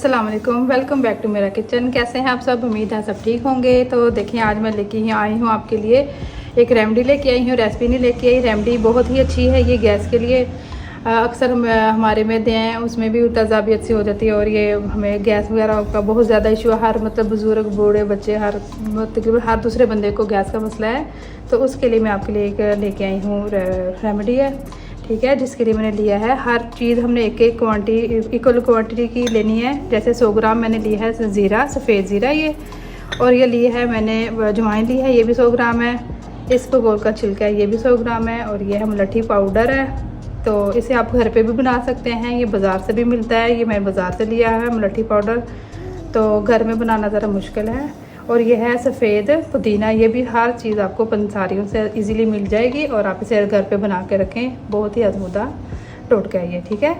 अस्सलाम वालेकुम, welcome back to मेरा किचन। कैसे हैं आप सब? उम्मीद है सब ठीक होंगे। तो देखिए आज मैं लेके आई हूँ आपके लिए एक रेमेडी लेके आई हूँ, रेसिपी नहीं लेके आई। रेमेडी बहुत ही अच्छी है ये गैस के लिए। अक्सर हमारे मैदे हैं उसमें भी तेज़ाबियत सी हो जाती है और ये हमें गैस वगैरह का बहुत ज़्यादा इशू है। हर मतलब बुज़ुर्ग बूढ़े बच्चे तकरीबन हर दूसरे बंदे को गैस का मसला है। तो उसके लिए मैं आपके लिए एक लेके आई हूँ रेमेडी है, ठीक है, जिसके लिए मैंने लिया है हर चीज़ हमने एक एक इक्वल क्वांटिटी की लेनी है। जैसे 100 ग्राम मैंने लिया है ज़ीरा, सफ़ेद ज़ीरा ये, और ये लिए है मैंने अजवाइन ली है, ये भी 100 ग्राम है। इस बगोल का छिलका है, ये भी 100 ग्राम है। और ये मुलट्ठी पाउडर है, तो इसे आप घर पे भी बना सकते हैं, ये बाज़ार से भी मिलता है। ये मैंने बाज़ार से लिया है मुलट्ठी पाउडर, तो घर में बनाना ज़रा मुश्किल है। और ये है सफ़ेद पुदीना, ये भी हर चीज़ आपको पंसारियों से इजीली मिल जाएगी और आप इसे घर पे बना के रखें। बहुत ही अजमुदा टोटका है ये, ठीक है।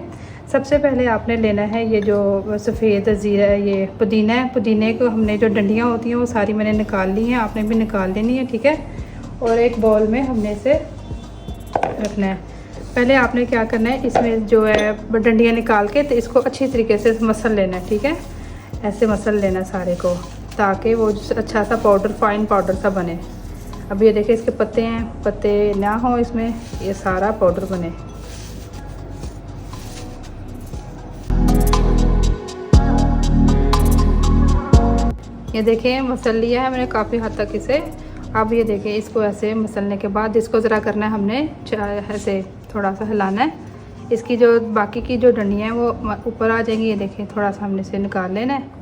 सबसे पहले आपने लेना है ये जो सफ़ेद ज़ीरा ये पुदीना है। पुदीने को हमने जो डंडियाँ होती हैं वो सारी मैंने निकाल ली हैं, आपने भी निकाल लेनी है, ठीक है। और एक बाउल में हमने इसे रखना है। पहले आपने क्या करना है, इसमें जो है डंडियाँ निकाल के तो इसको अच्छी तरीके से मसल लेना है, ठीक है। ऐसे मसल लेना सारे को ताकि वो अच्छा सा पाउडर, फाइन पाउडर सा बने। अब ये देखिए इसके पत्ते हैं, पत्ते ना हो इसमें, ये सारा पाउडर बने। ये देखिए मसल लिया है मैंने काफ़ी हद तक इसे। अब ये देखिए इसको ऐसे मसलने के बाद इसको ज़रा करना है हमने ऐसे थोड़ा सा हिलाना है। इसकी जो बाकी की जो डंडियाँ हैं वो ऊपर आ जाएंगी। ये देखिए थोड़ा सा हमने इसे निकाल लेना है,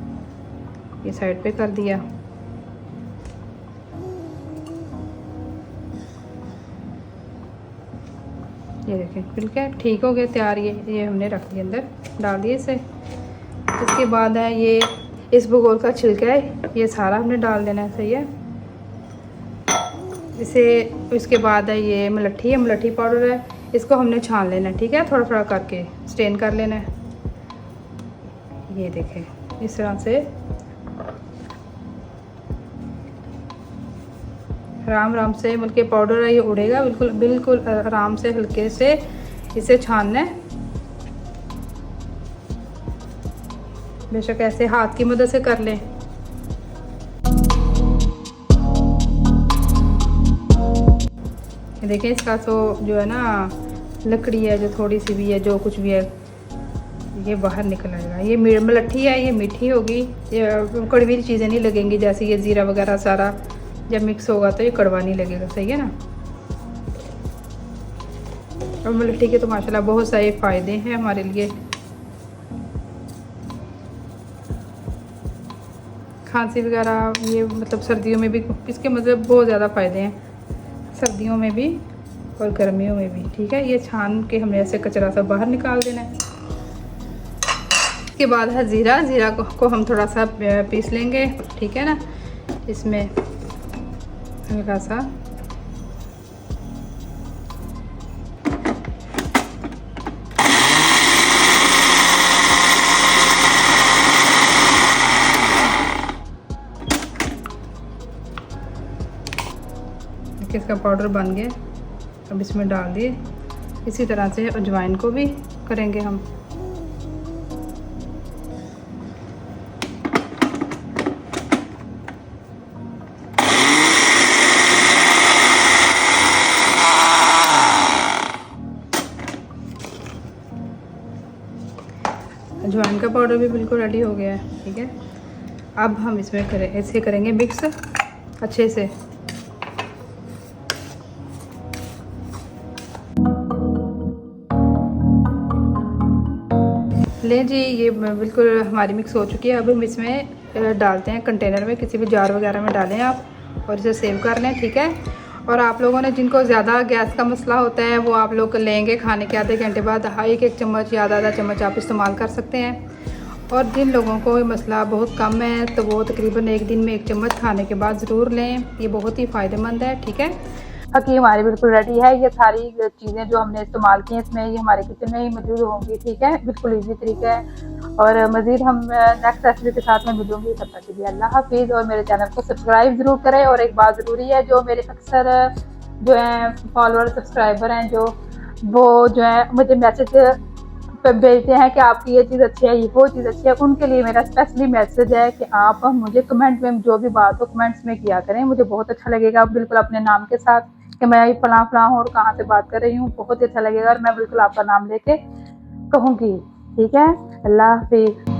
ये साइड पे कर दिया। ये देखें बिल्कुल ठीक हो गया, तैयार। ये हमने रख दिया, अंदर डाल दिए इसे। इसके बाद है ये इस भगोल का छिलका है, ये सारा हमने डाल देना है, सही है इसे। इसके बाद है ये मुलट्ठी है, मुलट्ठी पाउडर है, इसको हमने छान लेना है, ठीक है, थोड़ा थोड़ा करके स्ट्रेन कर लेना है। ये देखें इस तरह से आराम से, बल्कि पाउडर है ये उड़ेगा, बिल्कुल बिल्कुल आराम से हल्के से इसे छानना है। बेशक ऐसे हाथ की मदद से कर लें। देखिए इसका तो जो है ना लकड़ी है, जो थोड़ी सी भी है, जो कुछ भी है, ये बाहर निकल आएगा। ये मुलट्ठी है, ये मीठी होगी, ये कड़वी चीज़ें नहीं लगेंगी। जैसे ये ज़ीरा वगैरह सारा जब मिक्स होगा तो ये कड़वा नहीं लगेगा, सही है ना। और मुलट्ठी के तो माशाल्लाह बहुत सारे फ़ायदे हैं हमारे लिए। खांसी वगैरह ये मतलब सर्दियों में भी इसके मतलब बहुत ज़्यादा फ़ायदे हैं, सर्दियों में भी और गर्मियों में भी, ठीक है। ये छान के हमने ऐसे कचरा सा बाहर निकाल देना है। इसके बाद है ज़ीरा, ज़ीरा को हम थोड़ा सा पीस लेंगे, ठीक है ना। इसमें हल्का सा इसका पाउडर बन गया। अब इसमें डाल दिए। इसी तरह से अजवाइन को भी करेंगे हम। अजवाइन का पाउडर भी बिल्कुल रेडी हो गया है, ठीक है। अब हम इसमें ऐसे करेंगे मिक्स अच्छे से। लें जी, ये बिल्कुल हमारी मिक्स हो चुकी है। अब हम इसमें डालते हैं कंटेनर में, किसी भी जार वगैरह में डालें आप और इसे सेव कर लें, ठीक है। और आप लोगों ने जिनको ज़्यादा गैस का मसला होता है वो आप लोग लेंगे खाने के आधे घंटे बाद एक चम्मच या आधा चम्मच आप इस्तेमाल कर सकते हैं। और जिन लोगों को ये मसला बहुत कम है तो वो तकरीबन एक दिन में 1 चम्मच खाने के बाद ज़रूर लें, ये बहुत ही फ़ायदेमंद है, ठीक है। बाकी हमारी बिल्कुल रेडी है। ये सारी चीज़ें जो हमने इस्तेमाल की हैं इसमें ये हमारे किचन में ही मौजूद होंगी, ठीक है। बिल्कुल इजी तरीका है। और मज़ीद हम नेक्स्ट रेसिपी के साथ में मिलूंगी, तब तक के लिए अल्लाह हाफिज़। और मेरे चैनल को सब्सक्राइब ज़रूर करें। और एक बात ज़रूरी है, जो मेरे अक्सर जो हैं फॉलोअर सब्सक्राइबर हैं, जो वो जो है मुझे मैसेज भेजते हैं कि आपकी ये चीज़ अच्छी है, ये वो चीज़ अच्छी है, उनके लिए मेरा स्पेशली मैसेज है कि आप मुझे कमेंट में जो भी बात हो कमेंट्स में किया करें। मुझे बहुत अच्छा लगेगा, बिल्कुल अपने नाम के साथ कि मैं फलां फलां हूँ और कहाँ से बात कर रही हूँ, बहुत ही अच्छा लगेगा और मैं बिल्कुल आपका नाम लेके कहूँगी। ठीक है, अल्लाह हाफिज़।